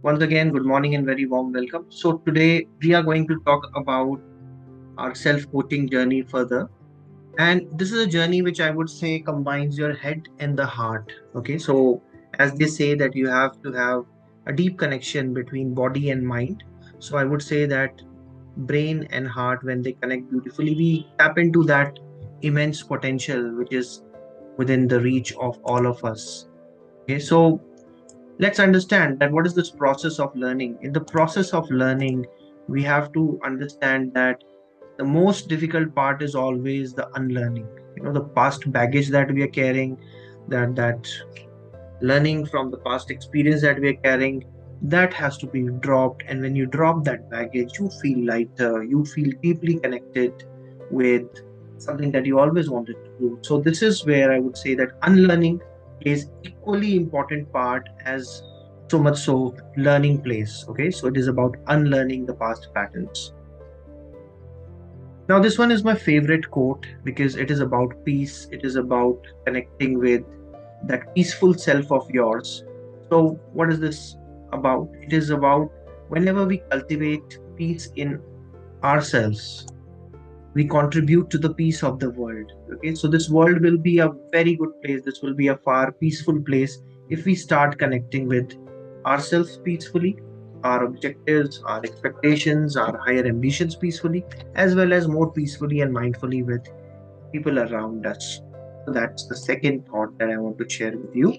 Once again, good morning and very warm welcome. So, today we are going to talk about our self coaching journey further. And this is a journey which I would say combines your head and the heart. Okay, so as they say that you have to have a deep connection between body and mind. So, I would say that brain and heart, when they connect beautifully, we tap into that immense potential which is within the reach of all of us. Okay, so let's understand that what is this process of learning. In the process of learning, we have to understand that the most difficult part is always the unlearning. The past baggage that we are carrying, that learning from the past experience that we are carrying, that has to be dropped. And when you drop that baggage, you feel lighter, you feel deeply connected with something that you always wanted to do. So this is where I would say that unlearning plays equally important part as so much so learning plays. Okay, so it is about unlearning the past patterns. Now, this one is my favorite quote because it is about peace. It is about connecting with that peaceful self of yours. So, what is this about? It is about whenever we cultivate peace in ourselves, we contribute to the peace of the world. Okay, so this world will be a very good place. This will be a far peaceful place if we start connecting with ourselves peacefully, our objectives, our expectations, our higher ambitions peacefully, as well as more peacefully and mindfully with people around us. So that's the second thought that I want to share with you.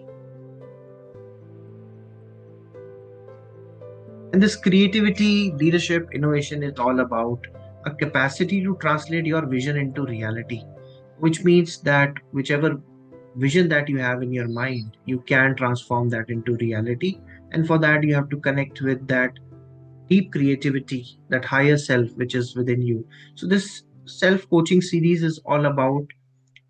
And this creativity, leadership, innovation is all about a capacity to translate your vision into reality, which means that whichever vision that you have in your mind, you can transform that into reality. And for that, you have to connect with that deep creativity, that higher self which is within you. So, this self coaching series is all about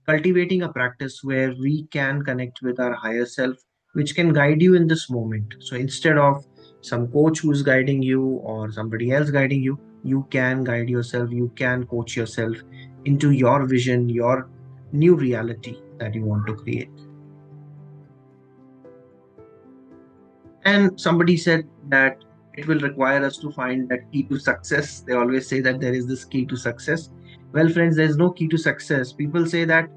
cultivating a practice where we can connect with our higher self, which can guide you in this moment. So instead of some coach who's guiding you or somebody else guiding you, you can guide yourself, you can coach yourself into your vision, your new reality that you want to create. And somebody said that it will require us to find that key to success. They always say that there is this key to success. Well, friends, there's no key to success. People say that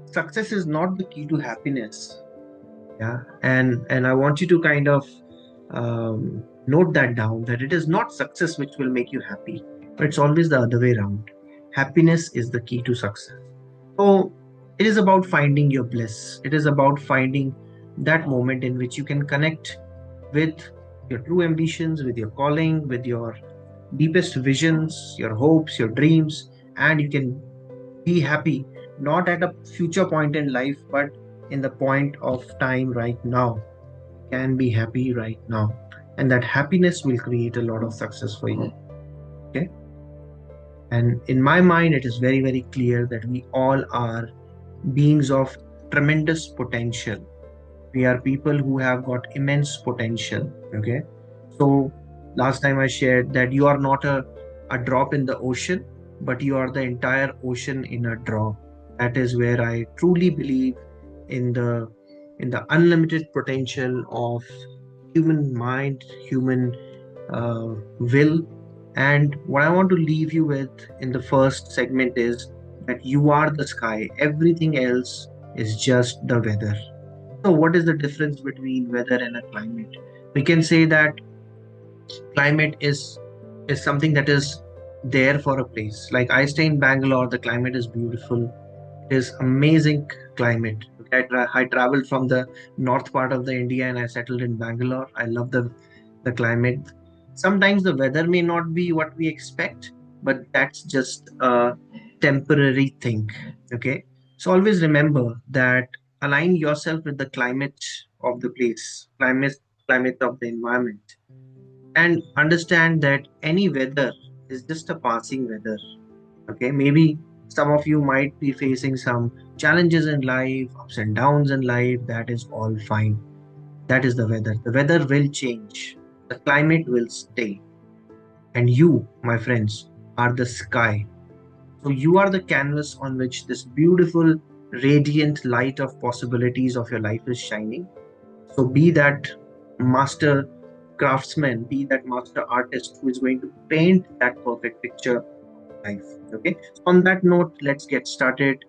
success is not the key to happiness. Yeah, and I want you to kind of note that down, that it is not success which will make you happy, but it's always the other way around. Happiness is the key to success. So it is about finding your bliss. It is about finding that moment in which you can connect with your true ambitions, with your calling, with your deepest visions, your hopes, your dreams, and you can be happy not at a future point in life, but in the point of time right now. Can be happy right now, and that happiness will create a lot of success for you. Okay, and in my mind, it is very, very clear that we all are beings of tremendous potential. We are people who have got immense potential. Okay, so last time I shared that you are not a drop in the ocean, but you are the entire ocean in a drop. That is where I truly believe in the unlimited potential of human mind, human will. And what I want to leave you with in the first segment is that you are the sky, everything else is just the weather. So, what is the difference between weather and a climate? We can say that climate is something that is there for a place. Like I stay in Bangalore, the climate is beautiful. It is amazing climate. Okay, I traveled from the north part of the India and I settled in Bangalore. I love the climate. Sometimes the weather may not be what we expect, but that's just a temporary thing. Okay, so always remember that align yourself with the climate of the place, climate of the environment, and understand that any weather is just a passing weather. Okay, maybe some of you might be facing some challenges in life, ups and downs in life. That is all fine. That is the weather. The weather will change, the climate will stay, and you, my friends, are the sky. So you are the canvas on which this beautiful radiant light of possibilities of your life is shining. So be that master craftsman, be that master artist who is going to paint that perfect picture of life. Okay. So on that note, let's get started.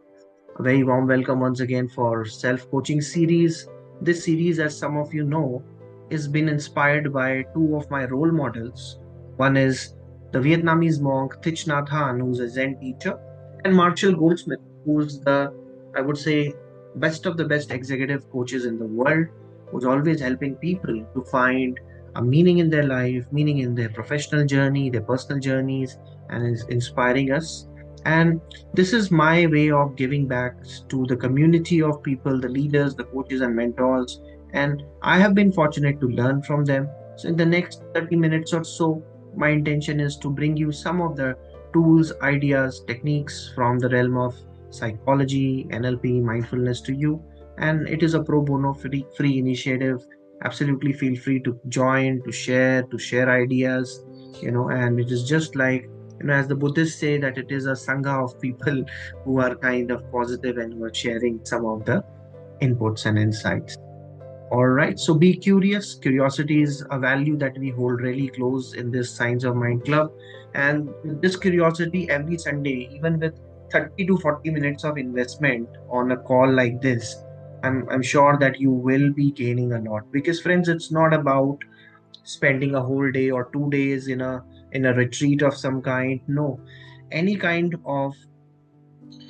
A very warm welcome once again for self-coaching series. This series, as some of you know, is been inspired by two of my role models. One is the Vietnamese monk Thich Nhat Hanh, who's a Zen teacher, and Marshall Goldsmith, who's the, I would say, best of the best executive coaches in the world, who's always helping people to find a meaning in their life, meaning in their professional journey, their personal journeys, and is inspiring us. And this is my way of giving back to the community of people, the leaders, the coaches, and mentors. And I have been fortunate to learn from them. So, in the next 30 minutes or so, my intention is to bring you some of the tools, ideas, techniques from the realm of psychology, NLP, mindfulness to you. And it is a pro bono free initiative. Absolutely feel free to join, to share ideas, and it is just like, as the Buddhists say, that it is a sangha of people who are kind of positive and who are sharing some of the inputs and insights. All right, so be curious. Curiosity is a value that we hold really close in this Science of Mind Club. And with this curiosity, every Sunday, even with 30 to 40 minutes of investment on a call like this, I'm sure that you will be gaining a lot. Because, friends, it's not about spending a whole day or 2 days in a retreat of some kind. No, any kind of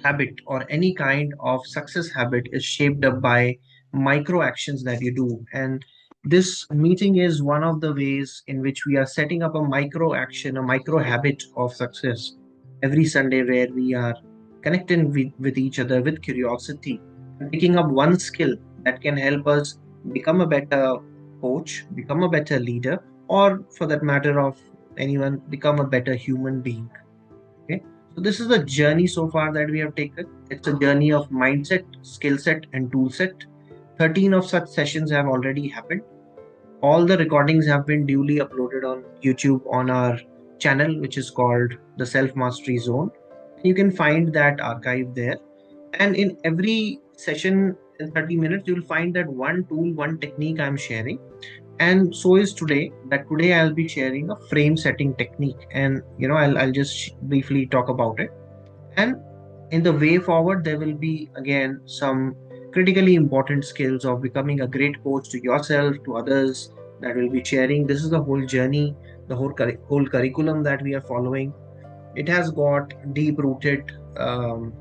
habit or any kind of success habit is shaped up by micro actions that you do. And this meeting is one of the ways in which we are setting up a micro action, a micro habit of success every Sunday, where we are connecting with each other with curiosity and picking up one skill that can help us become a better coach, become a better leader, or for that matter of anyone, become a better human being. Okay. So this is the journey so far that we have taken. It's a journey of mindset, skill set, and tool set. 13 of such sessions have already happened. All the recordings have been duly uploaded on YouTube on our channel, which is called the Self Mastery Zone. You can find that archive there. And in every session in 30 minutes, you'll find that one tool, one technique I'm sharing. And so is today, that today I'll be sharing a frame setting technique. And I'll just briefly talk about it. And in the way forward, there will be again some critically important skills of becoming a great coach to yourself, to others, that will be sharing. This is the whole journey, the whole curriculum that we are following. It has got deep rooted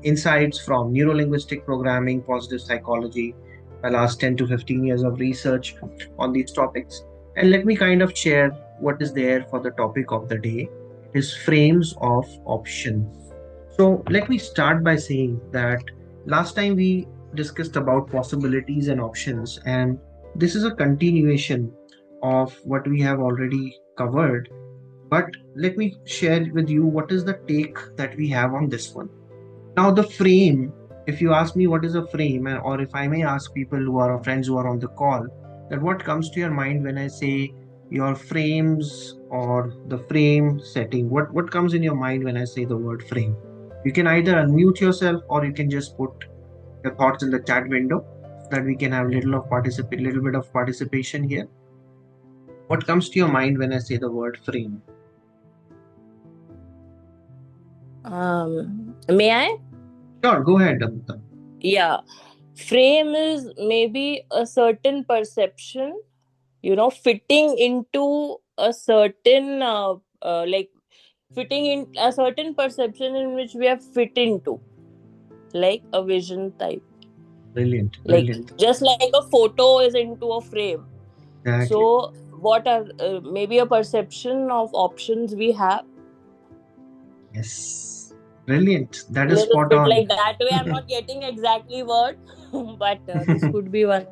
insights from neuro linguistic programming, positive psychology, the last 10 to 15 years of research on these topics. And let me kind of share what is there for the topic of the day. It is frames of options. So let me start by saying that last time we discussed about possibilities and options, and this is a continuation of what we have already covered. But let me share with you what is the take that we have on this one. Now, the frame, if you ask me what is a frame, or if I may ask people who are friends who are on the call, that what comes to your mind when I say your frames or the frame setting, what comes in your mind when I say the word frame? You can either unmute yourself or you can just put your thoughts in the chat window so that we can have little bit of participation here. What comes to your mind when I say the word frame? May I? Sure, go ahead, Amita. Yeah. Frame is maybe a certain perception, fitting into a certain, like fitting in a certain perception in which we are fit into, like a vision type. Brilliant, Like brilliant. just like a photo is into a frame. Exactly. So, what are maybe a perception of options we have? Yes. Brilliant. That is Little spot bit on. like that way. I'm not getting exactly word, but this could be one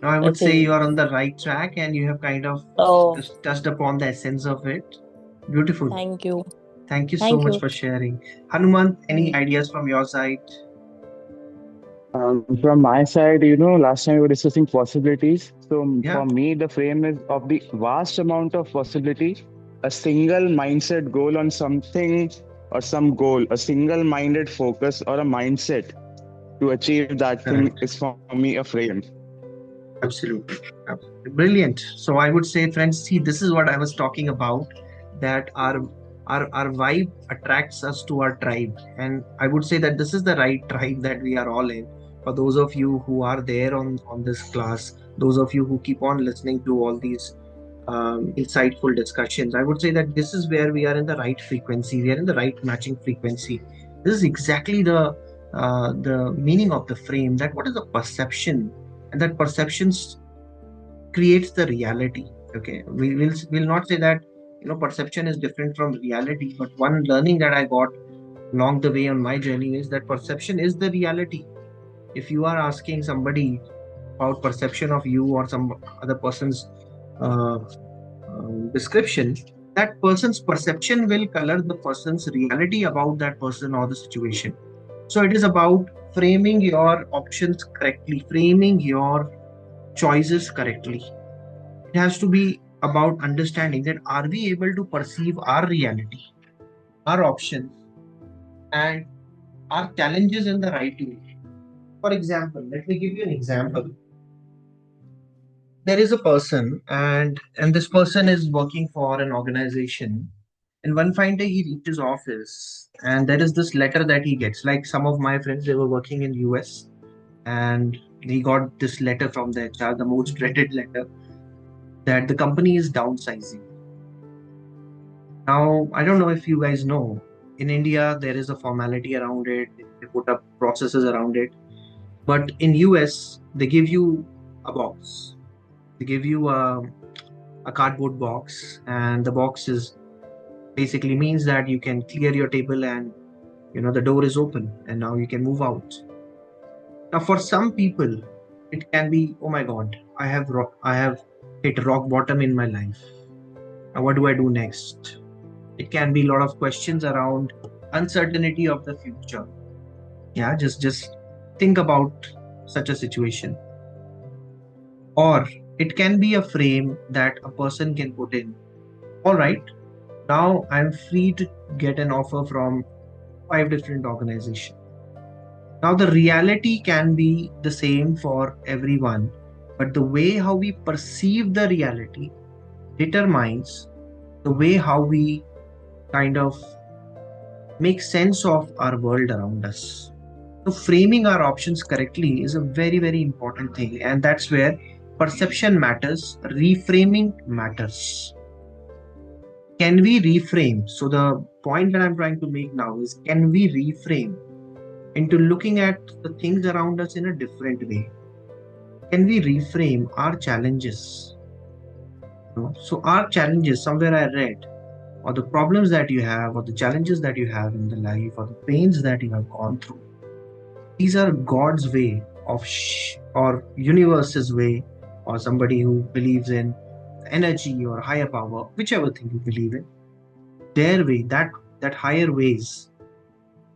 Now, I would say thing. you are on the right track and you have kind of Oh, just touched upon the essence of it. Beautiful. thank you. Thank you so Thank much you. for sharing. Hanuman, any Mm. ideas from your side? From my side, last time we were discussing possibilities. So Yeah, for me, the frame is of the vast amount of possibility. A single mindset goal on something or some goal, a single minded focus or a mindset to achieve that thing correct. is for me a frame. Absolutely. Absolutely. Brilliant. So I would say, friends, see, this is what I was talking about, that our vibe attracts us to our tribe. And I would say that this is the right tribe that we are all in. For those of you who are there on this class, those of you who keep on listening to all these insightful discussions, I would say that this is where we are in the right frequency. We are in the right matching frequency. This is exactly the meaning of the frame. That what is the perception, and that perception creates the reality. Okay, we will not say that perception is different from reality, but one learning that I got along the way on my journey is that perception is the reality. If you are asking somebody about perception of you or some other person's uh, description, that person's perception will color the person's reality about that person or the situation. So it is about framing your options correctly, framing your choices correctly. It has to be about understanding that are we able to perceive our reality, our options, and our challenges in the right way. For example, let me give you an example. There is a person, and this person is working for an organization, and one fine day he reaches office, and there is this letter that he gets. Like some of my friends, they were working in US, and he got this letter from the HR, the most dreaded letter, that the company is downsizing. Now, I don't know if you guys know, in India, there is a formality around it. They put up processes around it. But in US, they give you a box. They give you a cardboard box, and the box is basically means that you can clear your table, and the door is open, and now you can move out. Now, for some people, it can be, oh my God, I have hit rock bottom in my life. Now, what do I do next? It can be a lot of questions around uncertainty of the future. Yeah, just think about such a situation. Or it can be a frame that a person can put in. All right, now I'm free to get an offer from 5 different organizations. Now the reality can be the same for everyone, but the way how we perceive the reality determines the way how we kind of make sense of our world around us. So framing our options correctly is a very, very important thing. And that's where perception matters, reframing matters. Can we reframe? So the point that I'm trying to make now is, can we reframe into looking at the things around us in a different way? Can we reframe our challenges? So our challenges, somewhere I read, or the problems that you have, or the challenges that you have in the life, or the pains that you have gone through, these are God's way of or universe's way, or somebody who believes in energy or higher power, whichever thing you believe in, their way, that higher ways,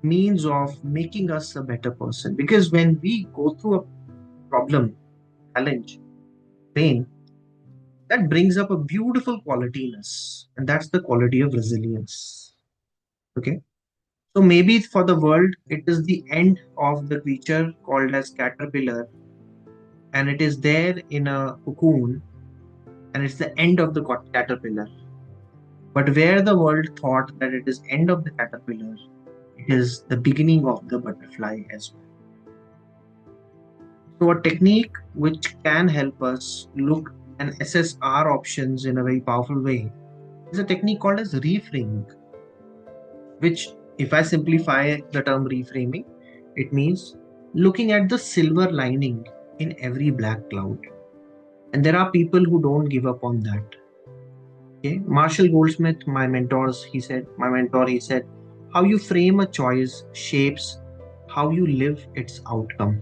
means of making us a better person. Because when we go through a problem, challenge, pain, that brings up a beautiful quality in us, and that's the quality of resilience. Okay. So maybe for the world, it is the end of the creature called as caterpillar, and it is there in a cocoon, and it's the end of the caterpillar. But where the world thought that it is end of the caterpillar, it is the beginning of the butterfly as well. So a technique which can help us look and assess our options in a very powerful way is a technique called as reframing, which, if I simplify the term reframing, it means looking at the silver lining in every black cloud. And there are people who don't give up on that. Okay, Marshall Goldsmith, my mentor, he said, how you frame a choice shapes how you live its outcome.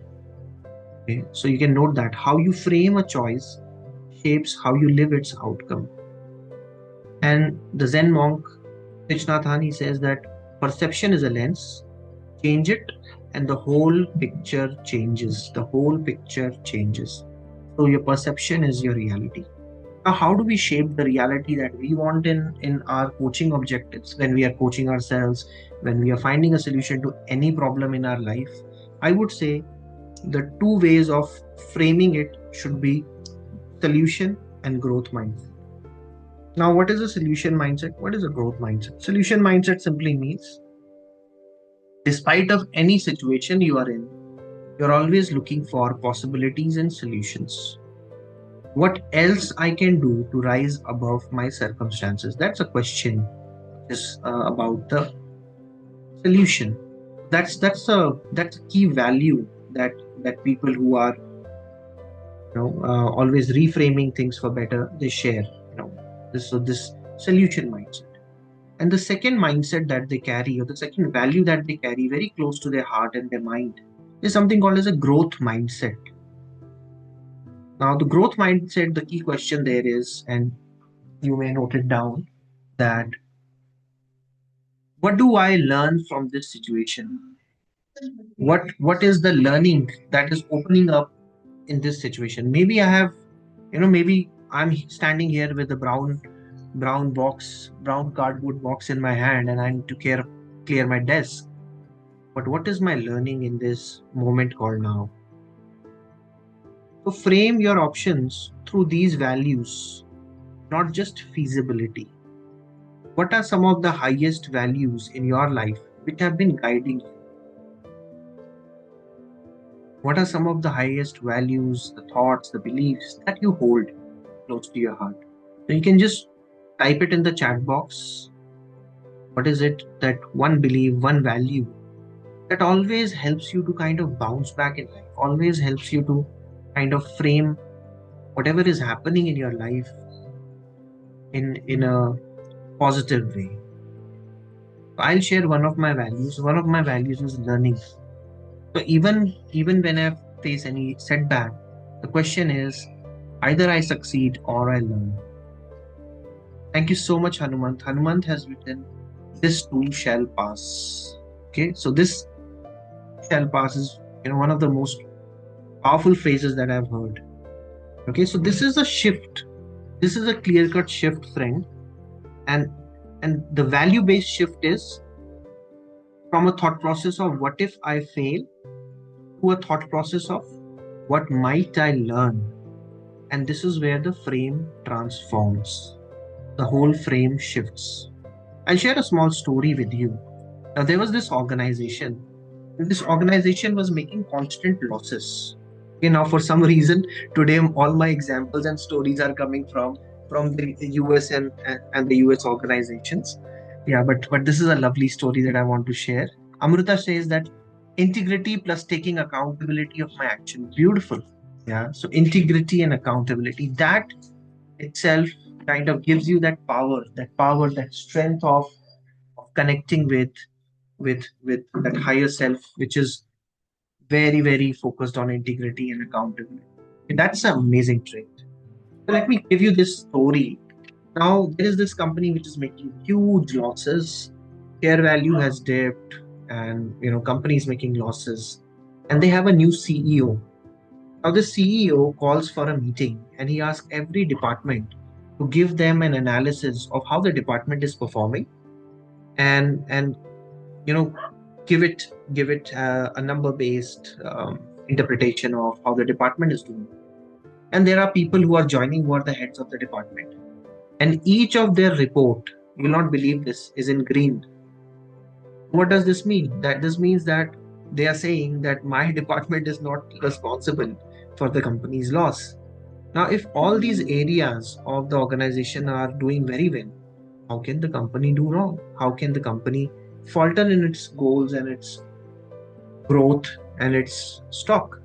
Okay, so you can note that how you frame a choice shapes how you live its outcome. And the Zen monk Thich Nhat Hanh, he says that perception is a lens, change it, and the whole picture changes. The whole picture changes. So your perception is your reality. Now, how do we shape the reality that we want in our coaching objectives when we are coaching ourselves, when we are finding a solution to any problem in our life? I would say the two ways of framing it should be solution and growth mindset. Now, what is a solution mindset? What is a growth mindset? Solution mindset simply means, despite of any situation you are in, you're always looking for possibilities and solutions. What else I can do to rise above my circumstances? That's a question. Is about the solution. That's a key value that people who are always reframing things for better, they share. This solution mindset. And the second mindset that they carry, or the second value that they carry very close to their heart and their mind, is something called as a growth mindset. Now, the growth mindset, the key question there is, and you may note it down, that what do I learn from this situation? What is the learning that is opening up in this situation? Maybe I have, maybe I'm standing here with a brown cardboard box in my hand, and I need to clear my desk. But what is my learning in this moment called now? So frame your options through these values, not just feasibility. What are some of the highest values in your life which have been guiding you? What are some of the highest values, the thoughts, the beliefs that you hold close to your heart? So you can just type it in the chat box. What is it, that one belief, one value that always helps you to kind of bounce back in life, always helps you to kind of frame whatever is happening in your life in a positive way? I'll share one of my values. One of my values is learning. So even when I face any setback, the question is, either I succeed or I learn. Thank you so much, Hanumant. Hanumant has written, "This too shall pass." Okay, so this shall pass is one of the most powerful phrases that I've heard. Okay, so this is a shift. This is a clear-cut shift, friend. And the value-based shift is from a thought process of what if I fail to a thought process of what might I learn. And this is where the frame transforms. The whole frame shifts. I'll share a small story with you. Now, there was this organization, and this organization was making constant losses. Okay, now for some reason, today all my examples and stories are coming from the US and the US organizations. Yeah, but this is a lovely story that I want to share. Amrita says that integrity plus taking accountability of my action. Beautiful. Yeah. So integrity and accountability, that itself kind of gives you that strength of connecting with that higher self, which is very, very focused on integrity and accountability. That's an amazing trait. So let me give you this story. Now, there is this company which is making huge losses. Share value has dipped, and company is making losses, and they have a new CEO. Now, the CEO calls for a meeting, and he asks every department to give them an analysis of how the department is performing, and you know give it a number based interpretation of how the department is doing. And there are people who are joining who are the heads of the department, and each of their report, you will not believe this, is in green. What does this mean? That this means that they are saying that my department is not responsible for the company's loss. Now, if all these areas of the organization are doing very well, how can the company do wrong? How can the company falter in its goals and its growth and its stock?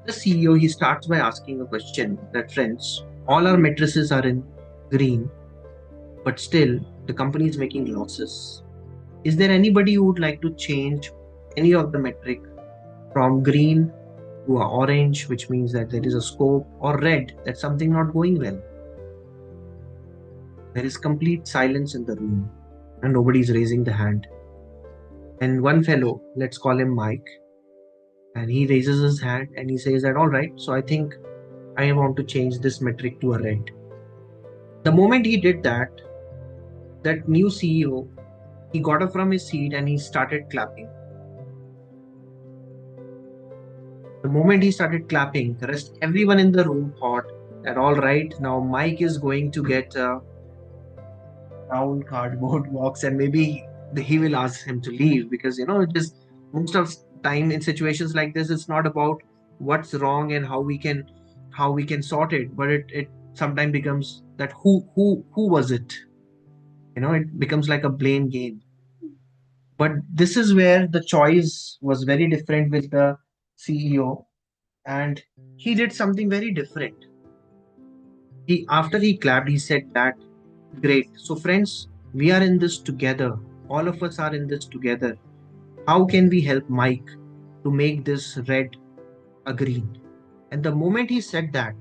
The CEO, he starts by asking a question that, friends, all our matrices are in green, but still the company is making losses. Is there anybody who would like to change any of the metric from green to a orange, which means that there is a scope, or red, that's something not going well? There is complete silence in the room, and nobody is raising the hand. And one fellow, let's call him Mike, and he raises his hand and he says that, all right, so I think I want to change this metric to a red. The moment he did that, that new CEO, he got up from his seat and he started clapping. The moment he started clapping, the rest everyone in the room thought that all right, now Mike is going to get a round cardboard box and maybe he will ask him to leave, because it is most of time in situations like this, it's not about what's wrong and how we can sort it, but it sometimes becomes that who was it. It becomes like a blame game. But this is where the choice was very different with the CEO, and he did something very different. He After he clapped, he said that, great. So friends, we are in this together. All of us are in this together. How can we help Mike to make this red a green? And the moment he said that,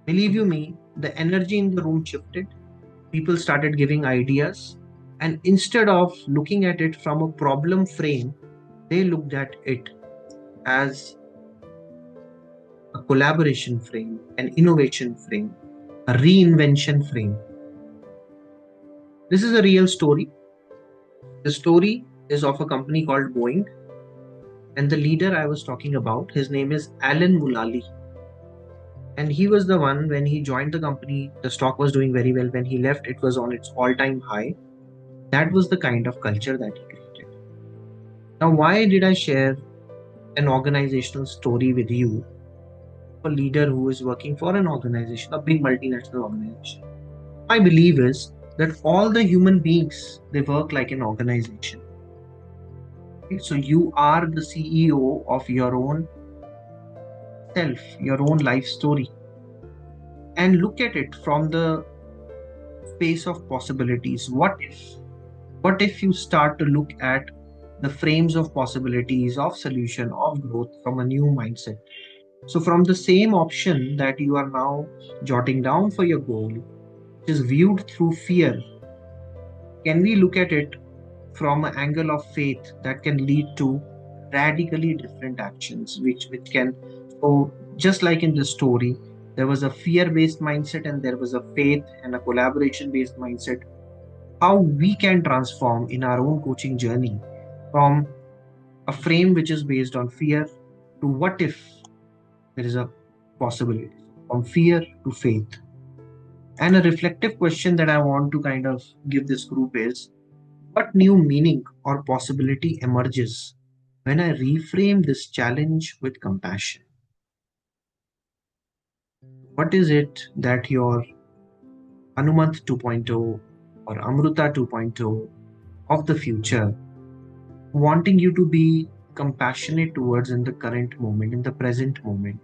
believe you me, the energy in the room shifted. People started giving ideas. And instead of looking at it from a problem frame, they looked at it as a collaboration frame, an innovation frame, a reinvention frame. This is a real story. The story is of a company called Boeing, and the leader I was talking about, his name is Alan Mulally. And he was the one, when he joined the company, the stock was doing very well. When he left, it was on its all time high. That was the kind of culture that he created. Now, why did I share an organizational story with you? A leader who is working for an organization, a big multinational organization. My belief is that all the human beings, they work like an organization. Okay? So you are the CEO of your own self, your own life story, and look at it from the space of possibilities. What if you start to look at the frames of possibilities, of solution, of growth from a new mindset? So from the same option that you are now jotting down for your goal, which is viewed through fear, can we look at it from an angle of faith that can lead to radically different actions, which can, so just like in the story, there was a fear based mindset and there was a faith and a collaboration based mindset. How we can transform in our own coaching journey from a frame which is based on fear to what if there is a possibility, from fear to faith. And a reflective question that I want to kind of give this group is, what new meaning or possibility emerges when I reframe this challenge with compassion? What is it that your Hanumanth 2.0 or Amruta 2.0 of the future wanting you to be compassionate towards in the current moment, in the present moment,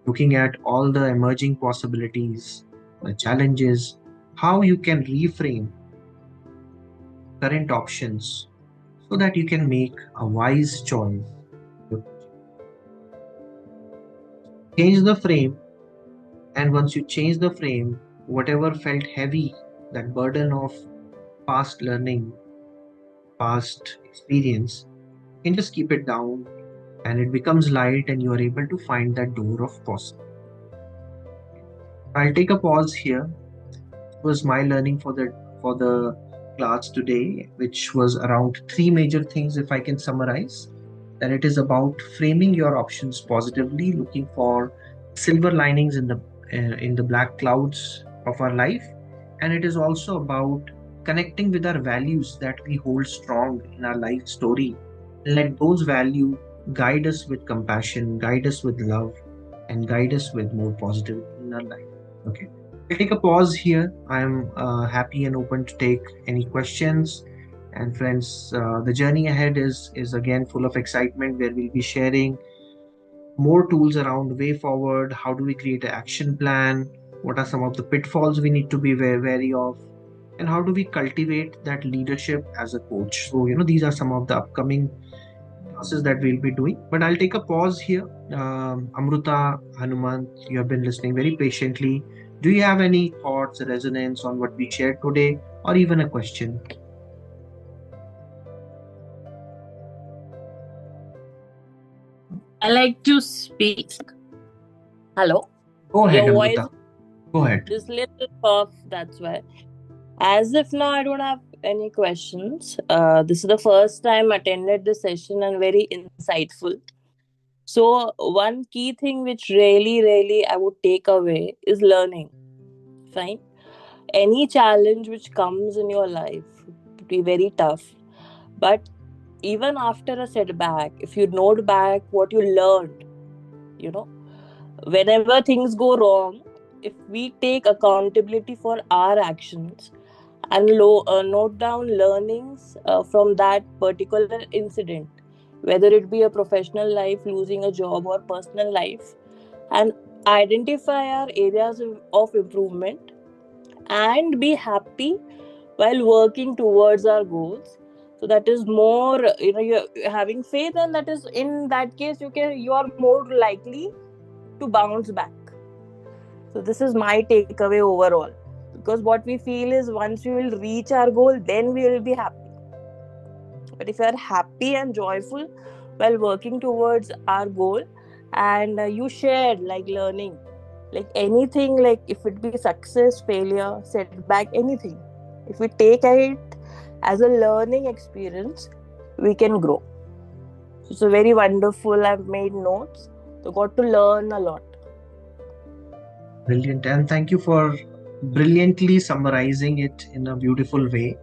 looking at all the emerging possibilities, the challenges, how you can reframe current options so that you can make a wise choice. Change the frame, and once you change the frame, whatever felt heavy, that burden of past learning, past experience, you can just keep it down and it becomes light and you are able to find that door of possible. I'll take a pause here. It was my learning for the class today, which was around three major things, if I can summarize. That it is about framing your options positively, looking for silver linings in the black clouds of our life, and it is also about connecting with our values that we hold strong in our life story. Let those values guide us with compassion, guide us with love, and guide us with more positivity in our life. Okay. I'll take a pause here. I'm happy and open to take any questions. And friends, the journey ahead is again full of excitement, where we'll be sharing more tools around way forward. How do we create an action plan? What are some of the pitfalls we need to be very wary of? And how do we cultivate that leadership as a coach? So, these are some of the upcoming classes that we'll be doing. But I'll take a pause here. Amruta, Hanumant, you have been listening very patiently. Do you have any thoughts, resonance on what we shared today, or even a question? I like to speak. Hello. Go ahead, Your voice Amruta. Go ahead. is little off. That's why. As if now I don't have any questions. This is the first time attended the session and very insightful. So one key thing which really I would take away is learning. Fine. Any challenge which comes in your life would be very tough. But even after a setback, if you note back what you learned, you know, whenever things go wrong, if we take accountability for our actions and note down learnings from that particular incident, whether it be a professional life, losing a job, or personal life, and identify our areas of improvement and be happy while working towards our goals. So that is more, you're having faith, and that is, in that case, you are more likely to bounce back. So this is my takeaway overall, because what we feel is once we will reach our goal, then we will be happy. But if you are happy and joyful while working towards our goal, and you shared like learning, like anything, like if it be success, failure, setback, anything, if we take it as a learning experience, we can grow. So it's a very wonderful. I've made notes, so got to learn a lot. Brilliant. And thank you for brilliantly summarizing it in a beautiful way.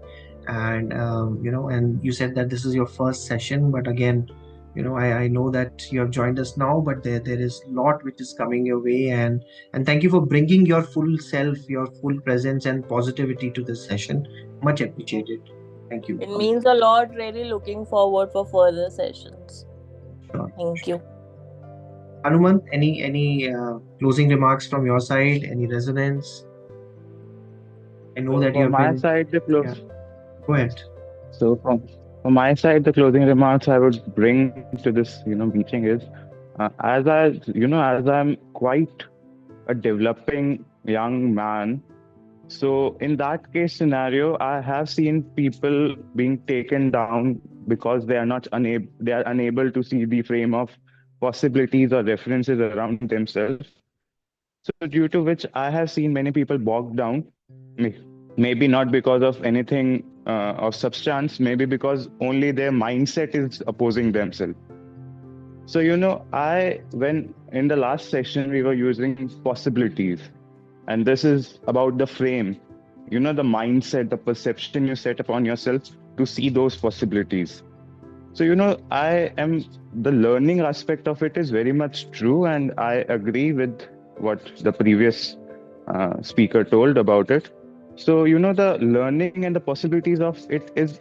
And, and you said that this is your first session, but again, I know that you have joined us now, but there is a lot which is coming your way. And thank you for bringing your full self, your full presence and positivity to this session. Much appreciated. Thank you. It means a lot. Really looking forward for further sessions. Sure. Thank you. Hanuman, any closing remarks from your side? Any resonance? I know So that you from have my been. side, the Yeah. close. Go ahead. So from my side, the closing remarks I would bring to this, meeting is, as I'm quite a developing young man. So in that case scenario, I have seen people being taken down because they are unable to see the frame of possibilities or references around themselves. So due to which I have seen many people bogged down, may- maybe not because of anything of substance, maybe because only their mindset is opposing themselves. So I when in the last session we were using possibilities, and this is about the frame, the mindset, the perception you set upon yourself to see those possibilities. So I am the learning aspect of it is very much true, and I agree with what the previous speaker told about it. So the learning and the possibilities of it is,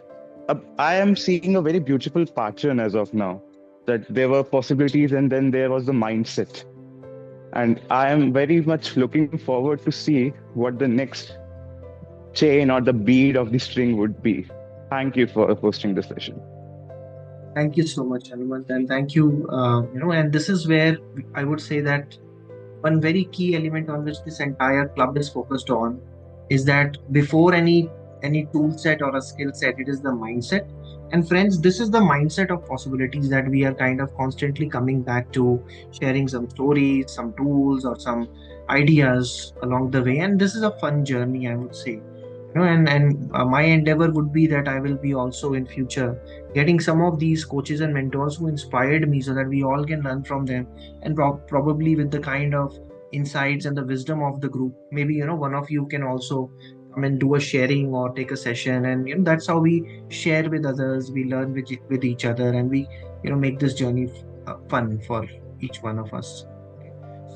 I am seeing a very beautiful pattern as of now, that there were possibilities and then there was the mindset, and I am very much looking forward to see what the next chain or the bead of the string would be. Thank you for hosting the session. Thank you so much, Hanuman, and thank you. And this is where I would say that one very key element on which this entire club is focused on is that before any tool set or a skill set, it is the mindset. And friends, this is the mindset of possibilities that we are kind of constantly coming back to, sharing some stories, some tools, or some ideas along the way. And this is a fun journey, I would say. And my endeavor would be that I will be also in future getting some of these coaches and mentors who inspired me, so that we all can learn from them, and probably with the kind of insights and the wisdom of the group, maybe one of you can also come and do a sharing or take a session, and that's how we share with others, we learn with each other, and we make this journey fun for each one of us.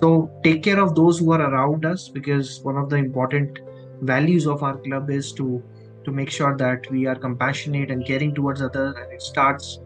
So take care of those who are around us, because one of the important values of our club is to make sure that we are compassionate and caring towards others, and it starts,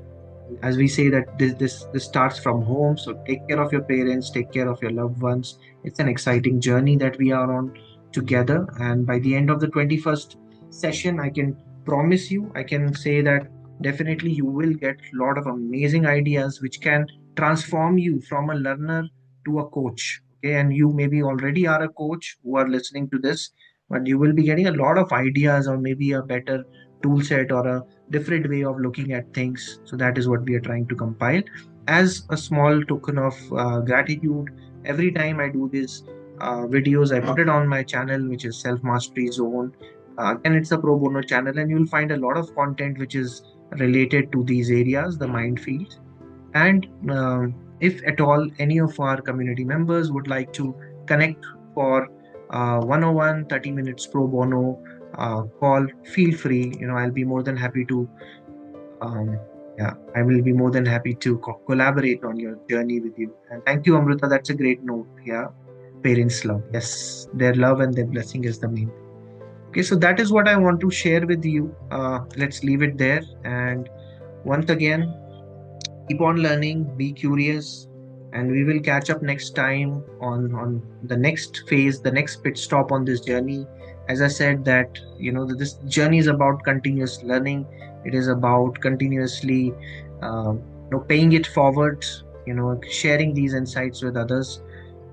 as we say, that this starts from home. So take care of your parents, take care of your loved ones. It's an exciting journey that we are on together, and by the end of the 21st session, I can promise you, I can say that definitely you will get a lot of amazing ideas which can transform you from a learner to a coach. Okay, and you maybe already are a coach who are listening to this, but you will be getting a lot of ideas, or maybe a better tool set, or a different way of looking at things. So that is what we are trying to compile as a small token of gratitude. Every time I do these videos, I put it on my channel, which is Self Mastery Zone. And it's a pro bono channel, and you'll find a lot of content which is related to these areas, the mind field. And If at all any of our community members would like to connect for 101 30 minutes pro bono call, feel free. I'll be more than happy to um, yeah, I will be more than happy to collaborate on your journey with you. And thank you, Amrita. That's a great note. Yeah, parents' love. Yes, their love and their blessing is the main thing. Okay, so that is what I want to share with you. Let's leave it there. And once again, keep on learning, be curious, and we will catch up next time on the next phase, the next pit stop on this journey. As I said, that this journey is about continuous learning. It is about continuously paying it forward, sharing these insights with others.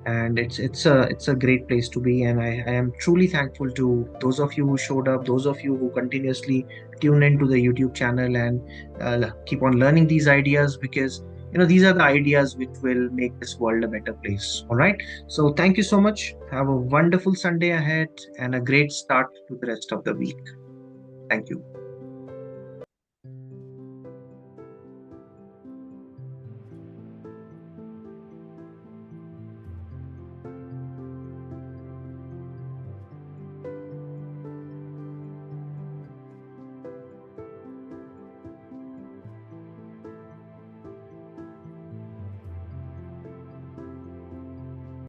And it's a great place to be, and I am truly thankful to those of you who showed up, those of you who continuously tune into the YouTube channel and keep on learning these ideas, because these are the ideas which will make this world a better place. All right, so thank you so much. Have a wonderful Sunday ahead and a great start to the rest of the week. Thank you.